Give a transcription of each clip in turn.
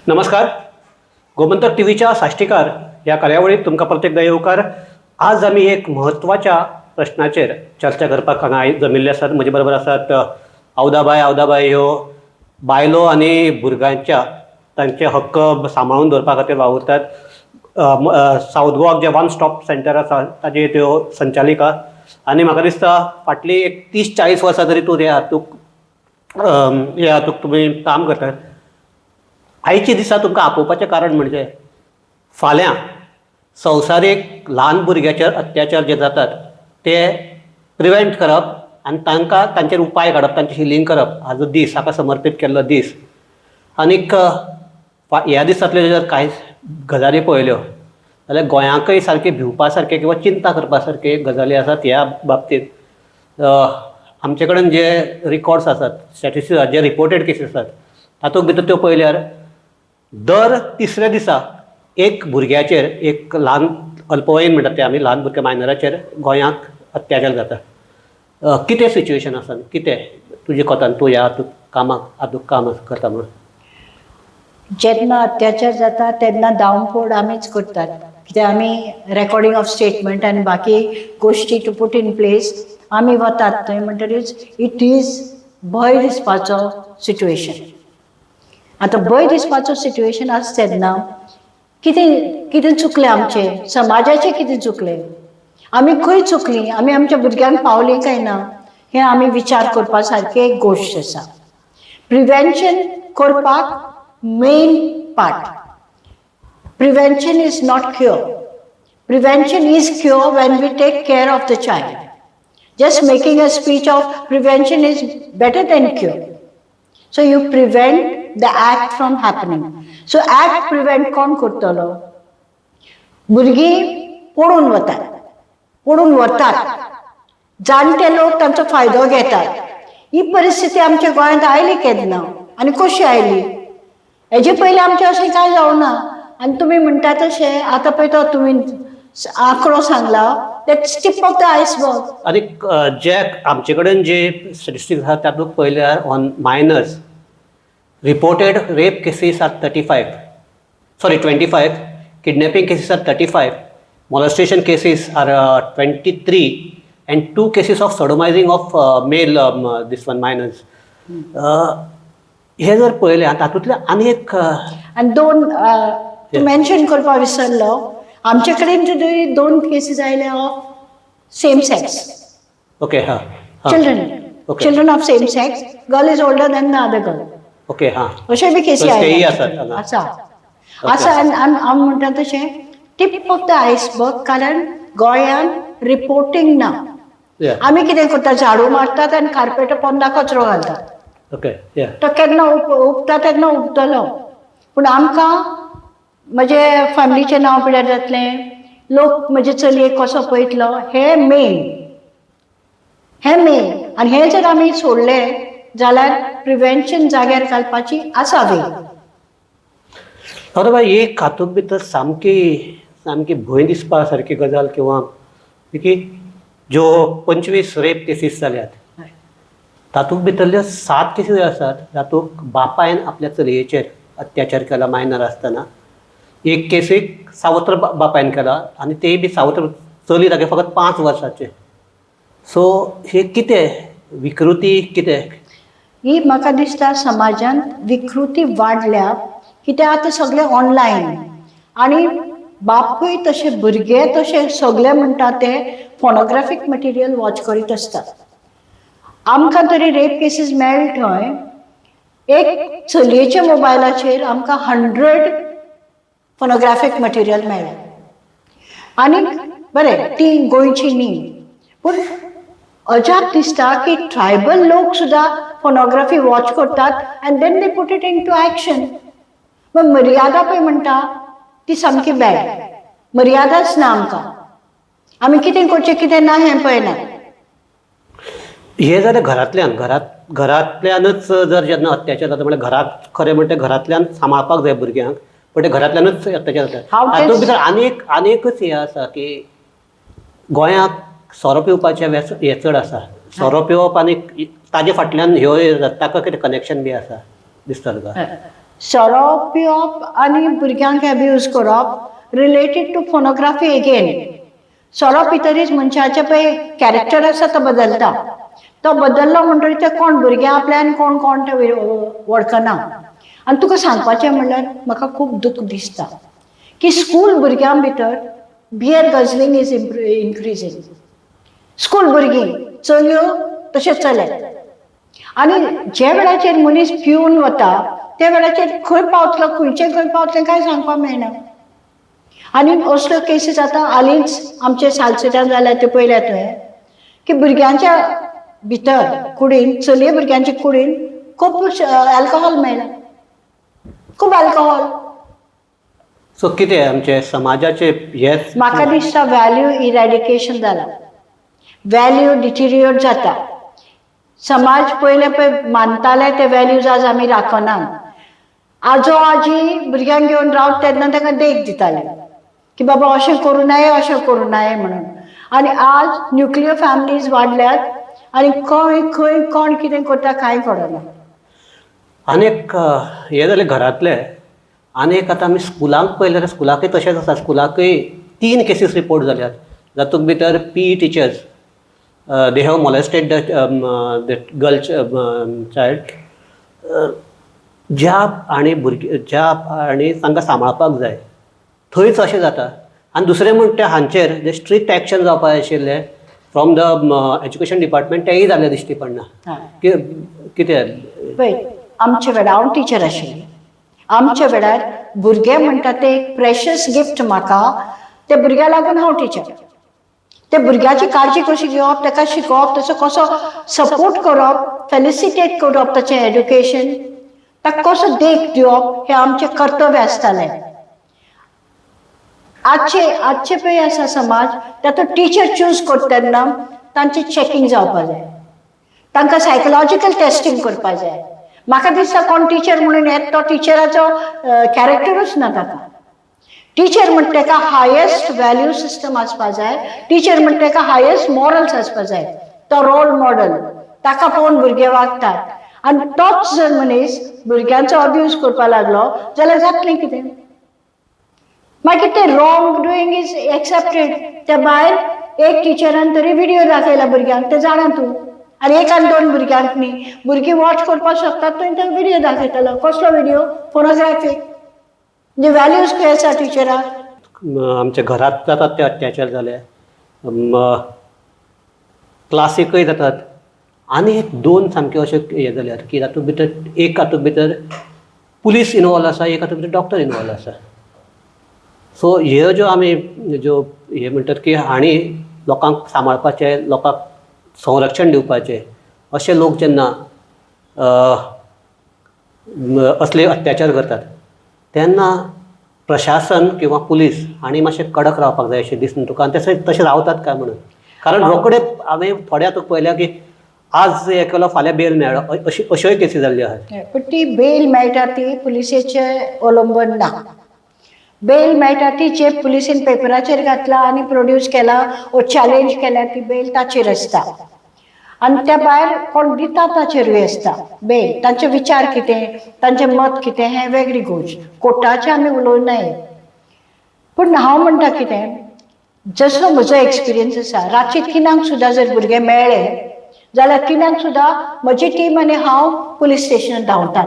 नमस्कार. गोमंतक टीव्हीच्या साष्टीकार या कार्यावळीत तुमकां प्रत्येकदा येवकार. आज आमी एक म्हत्वाच्या प्रश्नाचेर चर्चा करपाक हांगा जमिल्ले आसात. म्हजे बरोबर आसात आवदाबाई ह्यो बायलो आनी भुरग्यांच्या तांचे हक्क सांबाळून दवरपा खातीर वावुरतात. साऊथ गोवाक जे वन स्टॉप सेंटर आसा ताजे त्यो संचालिका. आनी म्हाका दिसता फाटली एक 30-40 वर्सां तरी तूं ह्या हातूंत तुमी काम करतात. आयच्या दिसा तुमकां आपोवपाचें कारण म्हणजे फाल्यां संवसारीक ल्हान भुरग्याचेर अत्याचार जे जातात ते प्रिवेंट करप आनी तांकां तांचेर उपाय काडप, तांचें हिलींग करप हाजो दीस, हाका समर्पीत केल्लो दीस. आनीक ह्या दिसांतल्यो जर कांय गजाली पळयल्यो जाल्यार गोंयांकय सारके भिवपा सारके किंवा चिंता करपा सारके गजाली आसात. ह्या बाबतींत आमचे कडेन जे रिकॉर्ड्स आसात, स्टॅटिस्टिक्स जे रिपोर्टेड केसीस आसात तातूंत भितर त्यो पळयल्यार दर तिसऱ्या दिसा एक भुरग्याचेर, एक ल्हान अल्पवयीन म्हणटात ते आमी, ल्हान भुरग्या मायनराचेर गोंयांत अत्याचार जाता. कितें सिच्युएशन आसा, कितें तुजे कोतान तूं ह्या काम करता म्हणून? जेन्ना अत्याचार जाता तेन्ना दावणपोड आमीच करतात, कित्याक आमी रेकॉर्डिंग ऑफ स्टेटमेंट आनी बाकी गोश्टी टू पुट इन प्लेस आमी वतात थंय. म्हणटरीच इट इज भंय दिसपाचो सिट्युएशन. आतां भंय दिसपाचो सिट्युएशन आसा तेन्ना कितें चुकलें आमचें, समाजाचें कितें चुकलें, आमी खंय चुकलीं, आमी आमच्या भुरग्यांक पावलीं काय ना, हें आमी विचार करपा सारकी एक गोश्ट आसा. प्रिवेंशन करपाक main part. Prevention is not cure. Prevention is cure when we take care of the child. Just making a speech of prevention is better than cure. So you prevent the act from happening. So act prevent कोण करतलो? भुरगीं पडून वतात. जाणटे लोक तांचो फायदो घेतात. ही परिस्थिती आमच्या गोंयांत आयली केन्ना आनी कशी आयली? हेजे पयलीं आमचें अशें कांय जावना. आनी तुमी म्हणटा तशें आतां पळय तो तुमी आंकडो सांगला, that's tip of the iceberg. आनी जे आमचे कडेन जे स्टॅटिस्टिक्स आसा तातूंत पळयल्यार on minors reported rape cases are 25, kidnapping cases are 35, molestation cases are 23 and 2 cases of sodomizing of male minors. हे जर पळयलें तातूंतले आनी एक आनी दोन मेन्शन करपा विसरलो, आमचे कडेन दोन केसीस आयले of same sex. Okay. Children of same sex. Girl is older than the other girl. Okay. अशे बी केसी आसा. आनी आमी म्हणटा तशें टीप ऑफ द आयसबर्ग. कारण गोंयांत रिपोर्टींग ना. आमी कितें करता, झाडू मारतात आनी कार्पेट पोंदा कचरो घालतात. ओके. तो केन्ना उपता तेन्ना उपतलो. पूण आमकां म्हजे फॅमिलीचें नांव पिड्यार जातलें, लोक म्हजे चलयेक कसो पळयतलो, हे मेन. आनी हें जर आमी सोडलें जाल्यार प्रिवेंशन जाग्यार घालपाची आसा वेळ. बाई, एक हातूंत भितर सामकी भंय दिसपा सारकी गजाल किंवा की ज्यो 25 रेप केसीस जाल्यात तातूंत भितरल्यो 7 केसीस आसात जातूंत बापायन आपल्या चलयेचेर अत्याचार केला मायनर आसतना. एक केसीक सावत्र बापायन केला आनी तेय बी सावत्र चली तागे फकत 5 वर्सांचे. सो हे कितें विकृती कितें? ही म्हाका दिसता समाजांत विकृती वाडल्या, कित्याक आतां सगळें ऑनलायन आनी बापूय तशे भुरगे तशे सगळे म्हणटा ते फोनोग्राफीक मटिरियल वॉच करीत आसतात. आमकां तरी रेप केसीस मेळ्ळे थंय एक चलयेच्या मोबायलाचेर आमकां 100 फोनोग्राफीक मटिरियल मेळ्ळें. आनी बरें, ती गोंयची न्ही, पूण अजाप दिसता की ट्रायबल लोक सुद्दां फोनोग्राफी वॉच करतात and then they put it into action. मग मर्यादा पळय म्हणटा ती सामकी बॅड. मर्यादाच ना आमकां. आमी कितें करचें कितें ना हें पळयनात. हे जाल्यार घरांतल्यानच जर जेन्ना अत्याचार जाता म्हळ्यार घरांत खरें म्हणटा घरांतल्यान सांबाळपाक जाय भुरग्यांक, पण ते घरांतल्यानूच अत्याचार जाता. हातूंत भितर आनीकच हें आसा की गोंयांत सोरो पिवपाचें हें चड आसा. सोरो पिवप आनी ताजे फाटल्यान ह्यो ताका कितें कनेक्शन बी आसा दिसता तुका? सोरो पिवप आनी भुरग्यांक एब्यूज करप रिलेटेड टू फोनोग्राफी अगेन. सोरो पितरीच मनशाचे पळय कॅरेक्टर आसा तो बदलता. तो बदललो म्हणटकीर ते कोण भुरग्यां आपल्यान कोण कोण ते वळखना. आनी तुका सांगपाचें म्हणल्यार म्हाका खूब दूख दिसता की स्कूल भुरग्यां भितर beer guzzling is increasing. School भुरगीं चलयो तशें चले. आनी जे वेळाचेर मनीस पिवन वता त्या वेळाचेर खंय पावतलो खंय पावतलें कांय सांगपाक मेळना. आनी असल्यो केसीस आतां हालींच आमचे सालसेटान जाल्या ते पळयल्या तुवें की भुरग्यांच्या भितर कुडीन चलये भुरग्यांच्या कुडीन खूब अल्कोहोल मेळ्ळा. खूब अल्कोहोल. सो कितें आमचे समाजाचे हे म्हाका दिसता वॅल्यू इरेडिकेशन जाला. वॅल्यू डिटिरियोट जाता. समाज पयले पळय मानताले ते वॅल्यूज आज आमी राखना. आजो आजी भुरग्यांक घेवन रावता तेन्ना ताका देख दिताले की बाबा अशें करूं नये म्हणून. आनी आज न्युक्लियर फॅमिलीज वाडल्यात आनी खंय कोण कितें करता कांय कळना. आनीक हे जालें घरांतले. आनीक आतां आमी स्कुलांक पळयलें जाल्यार स्कुलाकय तशेंच आसा. स्कुलाकय 3 केसीस रिपोर्ट जाल्यात. जातूंत भितर PE teachers they have molested that girl child. ज्या आनी तांकां सांबाळपाक जाय थंयच अशें जाता. आनी दुसरें म्हणटा तें हांचेर जे स्ट्रिक्ट एक्शन जावपाक जाय आशिल्लें फ्रॉम द एज्युकेशन डिपार्टमेंट तेंय जाल्लें दिश्टी पडना. कितें पळय आमचे वेळार हांव टिचर आशिल्लें. आमच्या वेळार भुरगे म्हणटा ते एक प्रेशस गिफ्ट म्हाका. ते भुरग्याक लागून हांव टिचर. ते भुरग्याची काळजी कशी घेवप ताका शिकोवप तसो कसो सपोर्ट करप फेलिसिटेट करप ताचें एड्युकेशन ताका कसो देख दिवप हें आमचें कर्तव्य आसतालें. आजचे पळय आसा समाज तातूंत टिचर चूज करता तेन्ना तांचें चॅकींग जावपाक जाय. तांकां सायकोलॉजिकल टेस्टींग करपाक जाय. म्हाका दिसता कोण टिचर म्हणून येता तो टिचराचो कॅरेक्टरूच ना ताका. टीचर म्हणटा ताका हायेस्ट वॅल्यू सिस्टम आसपाक जाय. टीचर म्हणटा ताका हायेस्ट मॉरल्स आसपाक जाय. तो रोल मॉडेल ताका पळोवन भुरगे वागतात. आनी तोच जर मनीस भुरग्यांचो अब्यूज करपाक लागलो जाल्यार जातलें कितें. मागीर ते रॉंग डुईंग इज एक्सेप्टेड. त्या भायर एक टिचरान तरी व्हिडिओ दाखयला भुरग्यांक ते जाणा तूं. आनी 1-2 भुरग्यांक न्ही भुरगीं वॉच करपाक शकतात थंय तो व्हिडिओ दाखयतलो. कसलो व्हिडिओ फोनोग्राफीक. म्हणजे वॅल्यूज खंय आसा टिचराक. आमच्या घरांत जातात ते अत्याचार जाले. क्लासीकय जातात. आनी 2 सामके अशे हे जाल्यात की हातूंत भितर पुलीस इनवॉल्व आसा. एक हातूंत भितर डॉक्टर इनवॉल्व आसा. सो ह्यो ज्यो आमी हे म्हणटात की हांणी लोकांक सांबाळपाचें लोकांक संरक्षण दिवपाचें अशे लोक जेन्ना असले अत्याचार करतात तेन्ना प्रशासन किंवा पुलीस हांणी मातशें कडक रावपाक जाय अशें दिसना तुका. आनी तशें रावतात काय म्हणून. कारण रोखडे हांवें थोड्या तुका पळयल्या की आज हे केलो फाल्यां बेल मेळ्ळो अश्योय केसी जाल्ल्यो आसात. पूण ती बेल मेळटा ती पुलिसेचें अवलंबन ना. बेल मेळटा ती जे पुलिसीन पेपराचेर घातला आनी प्रोड्यूस केला वो चॅलेंज केल्या ती बेल ताचेर आसता. आनी त्या भायर कोण दिता ताचेरूय आसता बेल. तांचे विचार कितें तांचें मत कितें हें वेगळी गोश्ट. कोर्टाचें आमी उलोवनाय. पूण हांव म्हणटा कितें जसो म्हजो एक्सपिरियन्स आसा रातचे 3 सुद्दां जर भुरगे मेळ्ळे जाल्यार 3 सुद्दां म्हजी टीम आनी हांव पुलीस स्टेशनार धांवतात.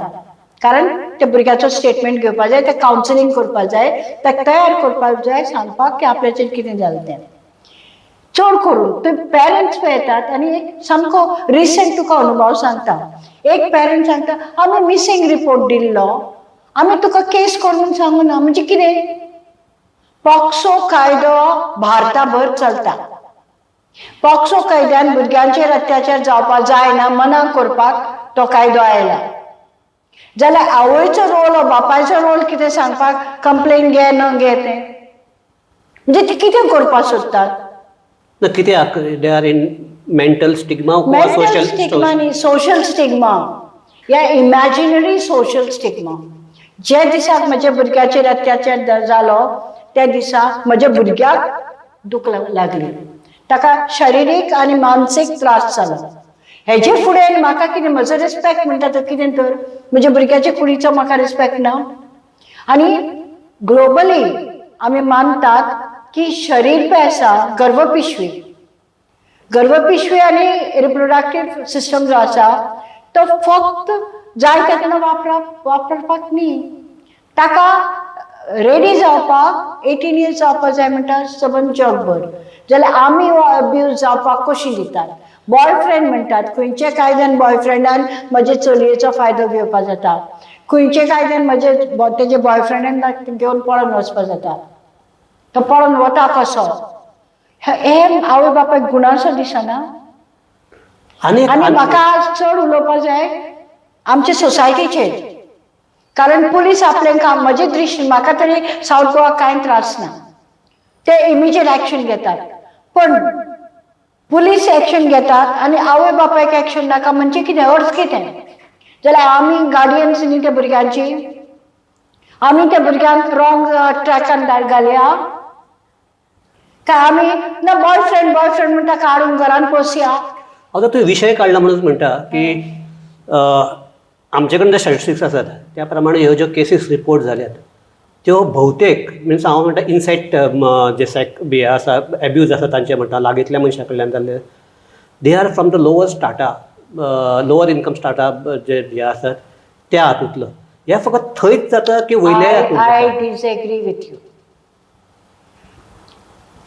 कारण त्या भुरग्याचो स्टेटमेंट घेवपाक जाय. ते कावन्सिलींग करपाक जाय. ताका तयार करपाक जाय सांगपाक की आपल्याचेर कितें जालें तें. चड करून ते पेरंट्स पळयतात आनी एक सामको रिसंट तुका अनुभव सांगता. एक पेरंट सांगता आमी मिसींग रिपोर्ट दिल्लो आमी तुका केस करून सांगू ना. म्हणजे कितें. पॉक्सो कायदो भारताभर चलता. पॉक्सो कायद्यान भुरग्यांचेर अत्याचार जावपाक जायना मना करपाक तो कायदो आयला. जाल्यार आवयचो रोल वा बापायचो रोल कितें सांगपाक कंप्लेन घे न घे तें. म्हणजे ते कितें करपाक सोदतात. ना कित्याक they are in mental stigma mental stigma न्ही सोशल स्टिग्मा या इमॅजिनरी सोशल स्टिग्मा. जे दिसाक म्हज्या भुरग्याचेर अत्याचार जालो त्या दिसाक म्हज्या भुरग्याक दूख लागली. ताका शारिरीक आनी मानसीक त्रास जालो. हेजे फुडें म्हाका कितें म्हजो रिस्पेक्ट म्हणटा तो कितें तर म्हज्या भुरग्याच्या कुडीचो म्हाका रिस्पेक्ट ना. आणि ग्लोबली आमी मानतात की शरीर पळय आसा गर्भपिशवी आणि रिप्रोडक्टिव्ह सिस्टम जो आसा तो फक्त जाय तेन्ना वापरपाक न्ही. ताका रेडी जावपाक 18 years जावपाक जाय म्हणटा सबंद जगभर. जाल्यार आमी अब्यूज जावपाक कशी दितात. बॉयफ्रेंड म्हणटात, खंयच्या कायद्यान बॉयफ्रेंडान म्हजे चलयेचो फायदो घेवपाक जाता, खंयच्या कायद्यान तेजे बॉयफ्रेंडान घेवन पळोवन वचपाक जाता. तो पळोवन वता कसो. हे आवय बापायक गुणासो दिसना. आणि आणि म्हाका चड उलोवपाक जाय आमच्या सोसायटीचेर. कारण पुलीस आपलें काम म्हजे दृश्टीन म्हाका तरी सावथ गोवा कांय त्रास ना. ते इमिजिएट एक्शन घेतात. पण पुलीस एक्शन घेतात आणि आवय बापायक एक्शन नाका म्हणजे कितें अर्थ कितें. जाल्यार आमी गार्डियन्स न्ही त्या भुरग्यांची, आमी त्या भुरग्यांक रॉंग ट्रॅकान घालया काय आमी ना बॉयफ्रेंड म्हणटा काडून घरान पोसया. आता तू विषय काढला म्हणून म्हणता की आमचे कडेन जे स्टॅटिस्टिक्स आसात त्या प्रमाणे ह्यो ज्यो केसीस रिपोर्ट जाल्यात त्यो भोवतेक मिन्स हांव म्हणटा इनसायट जे आसा एब्यूज आसा तांचे म्हणटा लागींतल्या मनशा कडल्यान जाल्ले they are from the lower strata lower income strata जे आसात त्या हातूंतलो. हे फकत थंयच जाता की वयल्या हातूंत जाता? I disagree with you.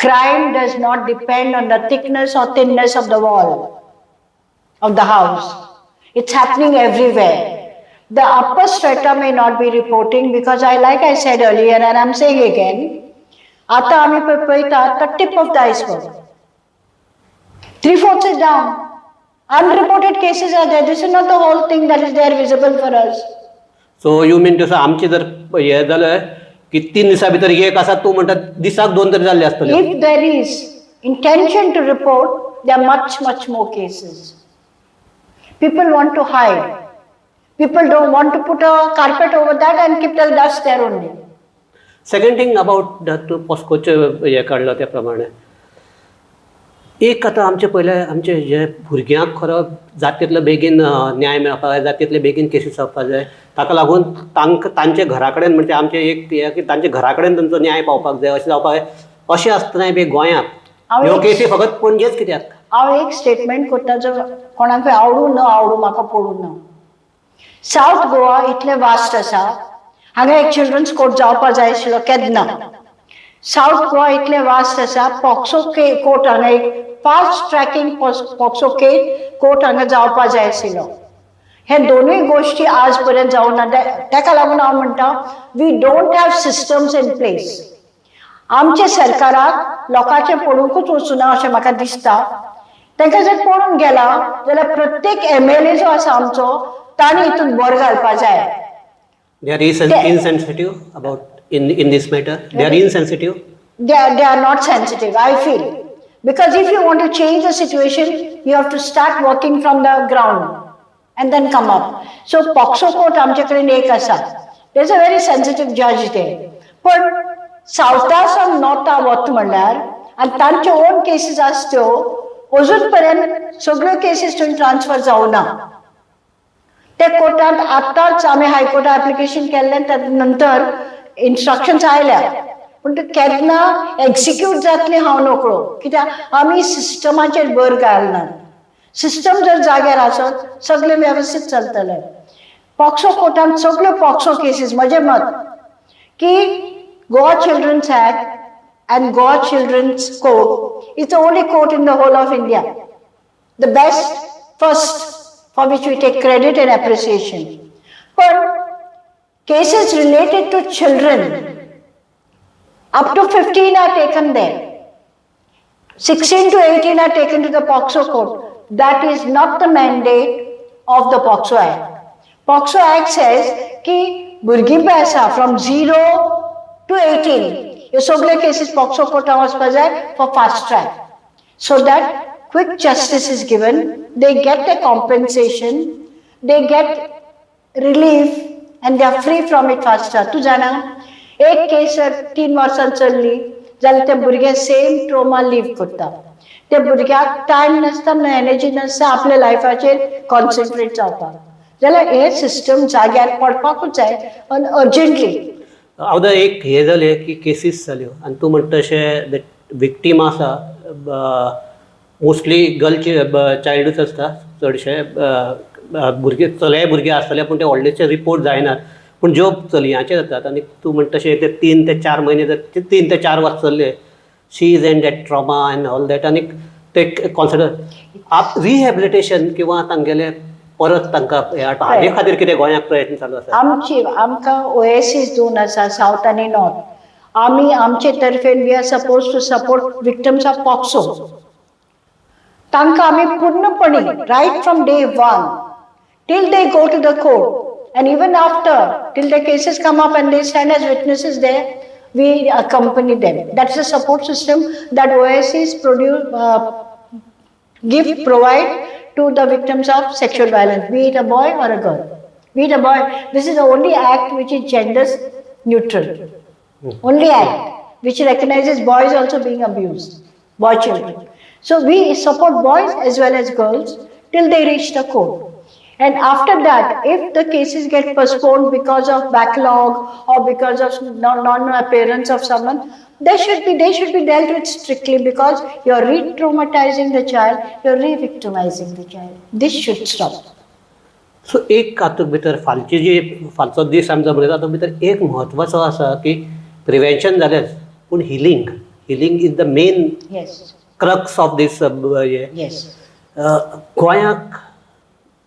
Crime does not depend on the thickness or thinness of the wall of the house. It's happening everywhere. The upper strata may not be reporting because like I said earlier and I'm saying again, आता आम्ही पळयतात the tip of the iceberg. 3/4 is down. Unreported cases are there. This is not the whole thing that is there visible for us. So you mean to say आमचे जर हे जालें की 3 दिसां भितर एक आसा तूं म्हणटा दिसाक 2 तरी जाल्ले आसतले. If there is intention to report, there are much more cases. People want to hide. People don't want to put a carpet over that and keep the dust there only. Second thing about तूं पॉस्कोचे हे काडला त्या प्रमाणे एक आतां आमचे पयले आमचे जे भुरग्यांक खरो जात तितलो बेगीन न्याय मेळपाक जाय, जात तितले बेगीन केसीस जावपाक जाय. ताका लागून तांचे घरा कडेन म्हणजे आमचे एक हे की तांचे घरा कडेन तांचो न्याय पावपाक जाय अशें जावपाक जाय. अशें आसतना बी गोंयांत ह्यो केसी फकत पणजेच कित्याक? हांव एक स्टेटमेंट करता जो कोणाकूय आवडू न आवडू म्हाका पडू ना. साउथ गोवा इतलें वास्ट आसा, हांगा एक चिल्ड्रन्स कोर्ट जावपाक जाय आशिल्लो केन्ना. साउथ गोवा इतलें वास्ट आसा, पॉक्सो कोर्ट हांगा एक फास्ट ट्रॅकिंग पॉक्सो कोर्ट हांगा जावपाक जाय आशिल्लो. हे दोनूय गोश्टी आज पर्यंत जावना. ताका लागून हांव म्हणटा we don't have systems in place. आमच्या सरकाराक लोकांचें पडूंकूच वचूना अशें म्हाका दिसता. तांकां जर पडून गेला जाल्यार प्रत्येक MLA जो आसा आमचो ताणें हितून भर घालपाक जाय. They are insensitive about in this matter. They are insensitive. They are not sensitive, I feel. Because if you want to change the situation, you have to start working from the ground and then come up. So Poxo court आमचे कडेन एक आसा. There is a very sensitive judge there. पण सावथासून नॉर्था वत म्हणल्यार आनी तांच्यो on cases आसत्यो अजून पर्यंत सगळ्यो केसीस थंय ट्रान्सफर जावना. त्या कोर्टांत आतांच आमी हायकोर्टात एप्लिकेशन केल्लें ताजे नंतर इन्स्ट्रक्शन्स आयल्या. पूण केन्ना एक्झिक्यूट जातली हांव नकळो. कित्याक आमी सिस्टमाचेर भर घालनात. सिस्टम जर जाग्यार आसत सगळें वेवस्थीत चलतलें. पॉक्सो कोर्टांत सगळ्यो पॉक्सो केसीस म्हजें मत की Goa children's act and Goa Children's Court is the only court in the whole of India. The best, first, for which we take credit and appreciation. But cases related to children, up to 15 are taken there. 16 to 18 are taken to the POXO court. That is not the mandate of the POXO Act. POXO Act says कि भुरगीं पळय आसा from 0 to 18 हे सगळे cases POCSO कोर्टांत वचपाक जाय for fast track, so that quick justice is given, they get the compensation, they get relief and they are free from it fast track. तूं जाणा एक केस 3 वर्सां चल्ली जाल्यार ते भुरगे सेम ट्रोमा लीव करता. त्या भुरग्याक टायम नासता ना एनर्जी नासता आपल्या लायफाचेर कॉन्सन्ट्रेट जावपाक, जाल्यार हे सिस्टम जाग्यार पडपाकूच जाय आनी अर्जंटली. हांव एक हे जाले की केसीस जाल्यो आनी तूं म्हणटा तशें विक्टीम आसा मोस्टली गर्ल चायल्डूच आसता चडशे भुरगे चले भुरगे आसतले पूण ते व्हडलेशे रिपोर्ट जायनात पूण ज्यो चलयांचे जातात आनी तूं म्हणटा तशें ते 3 ते 4 म्हयने 3 ते 4 वर्स चल्ले she is in that trauma and all that आनी ते कॉन्सिडर रिहॅबिलिटेशन किंवा तांगेले परत तांकां हाजे खातीर कितें गोंयांत प्रयत्न चालू आसा? आमकां ओएसीस 2 आसा सावथ आनी नॉर्थ. आमी आमचे तर्फेन we are supposed to support victims of POCSO. तांकां आमी पूर्णपणी right from day 1 till they go to the court and even after till the cases come up and they stand as witnesses there we accompany them. That's a support system that OSCs provide to the victims of sexual violence, be it a boy or a girl. Be it a boy, this is the only act which is gender neutral. Only act which recognizes boys also being abused, boy children. So we support boys as well as girls till they reach the court. And after that, if the cases get postponed because of backlog or because of non-appearance of someone, they should be dealt with strictly, because you're re-traumatizing the child, you're re-victimizing the child. This should stop. So एक हातूंत भितर फालचो दीस आमी जो मनयता तातूंत भितर एक म्हत्वाचो आसा की प्रिवेंशन जालेंच पूण healing is the main crux of this गोंयाक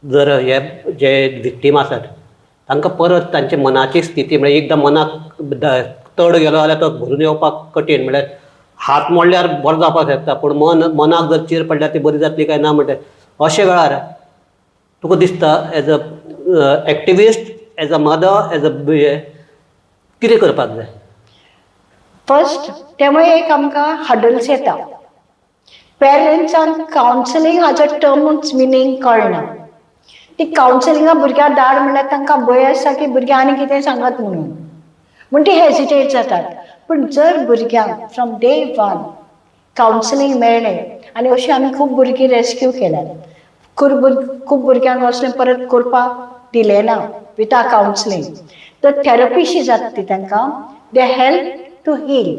जर हे जे विक्टीम आसात तांकां परत तांचे मनाची स्थिती म्हणजे एकदां मनाक तड गेलो जाल्यार तो भरून येवपाक कठीण. म्हळ्यार हात मोडल्यार बरो जावपाक शकता पूण मनाक जर चीर पडल्यार ती बरी जातली काय ना म्हणटा अशे वेळार तुका दिसता as a activist, as a mother, as a कितें करपाक जाय? फर्स्ट तेव्हा एक आमकां हडल्स येता. पेरंट्सांक कावन्सिलींग हाचो टर्मूच मिनींग कळना. ती कावन्सिलिंगा भुरग्याक धाड म्हणल्यार तांकां भंय आसता की भुरग्यां आनी कितें सांगत म्हणून ती हेजिटेट जातात. पूण जर भुरग्यांक फ्रॉम डे 1 कावन्सिलींग मेळ्ळें आनी अशी आमी खूब भुरगीं रेस्क्यू केल्यात. खूब भुरग्यांक असलें परत करपाक दिलें ना विथआउट कावन्सिलींग. तर थेरपीशी जाता ती तांकां, they help to heal.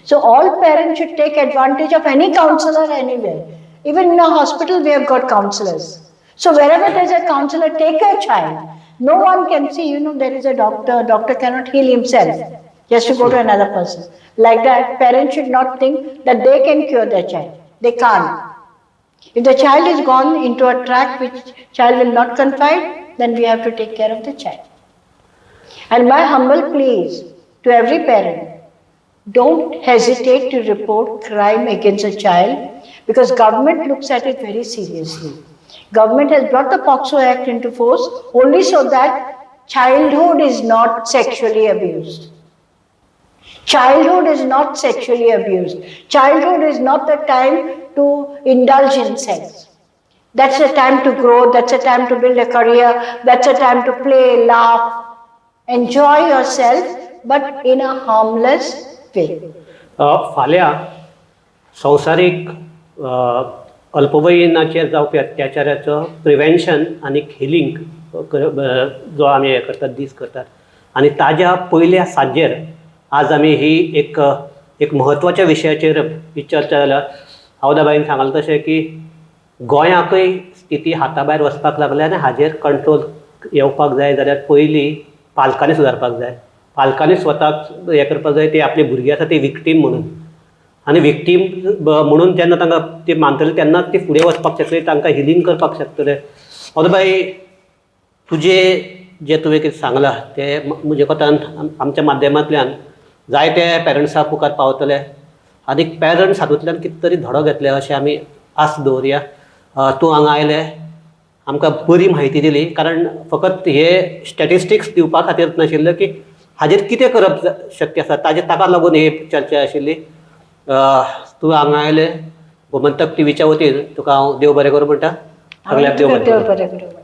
So all parents should take advantage of any counselor anywhere. Even in a hospital we have got counselors. So wherever there is a counselor, take a child. No one can see, there is a doctor cannot heal himself. He has to go to another person. Like that, parents should not think that they can cure their child. They can't. If the child is gone into a track which child will not confide, then we have to take care of the child. And my humble plea is to every parent, don't hesitate to report crime against a child, because government looks at it very seriously. Government has brought the POCSO Act into force only so that childhood is not sexually abused. Childhood is not sexually abused. Childhood is not the time to indulge in sex. That's the time to grow, that's the time to build a career, that's the time to play, laugh, enjoy yourself, but in a harmless way. फाल्यां संवसारीक अल्पवयीनाचेर जावपी अत्याचाराचो prevention आनी healing जो आमी हे करतात दीस करतात आनी ताज्या पयल्या सांजेर आज आमी ही एक म्हत्वाच्या विशयाचेर ही चर्चा जाल्या. आवदाबाईन सांगलें तशें की गोंयाकय स्थिती हाता भायर वचपाक लागल्या आनी हाजेर कंट्रोल येवपाक जाय जाल्यार पयलीं पालकांनी सुदारपाक जाय. पालकांनी स्वताक हें करपाक जाय. ती आपली भुरगीं आसा ती विक्टीम म्हणून आनी विक्टीम म्हणून जेन्ना तांकां ती मानतली तेन्नाच ती फुडें वचपाक शकतली, तांकां हिलींग करपाक शकतले. आवदाबाई, जे तुवें कितें सांगलां तें म्हजे कोतान आमच्या माध्यमांतल्यान जायते पेरंट्सां मुखार पावतले आनी पेरंट्स हातूंतल्यान कितें तरी धडो घेतले अशें आमी आस्त दवरया. तूं हांगा आयलें, आमकां बरी म्हायती दिली. कारण फकत हे स्टॅटिस्टिक्स दिवपा खातीर नाशिल्लें की हाजेर कितें करप शक्य आसा ताका लागून ही चर्चा आशिल्ली. तूं हांगा आयलें गोमंतक टीव्हीच्या वतीन तुका हांव देव बरें करूं म्हणटा. सगळ्याक देव बरें करूं.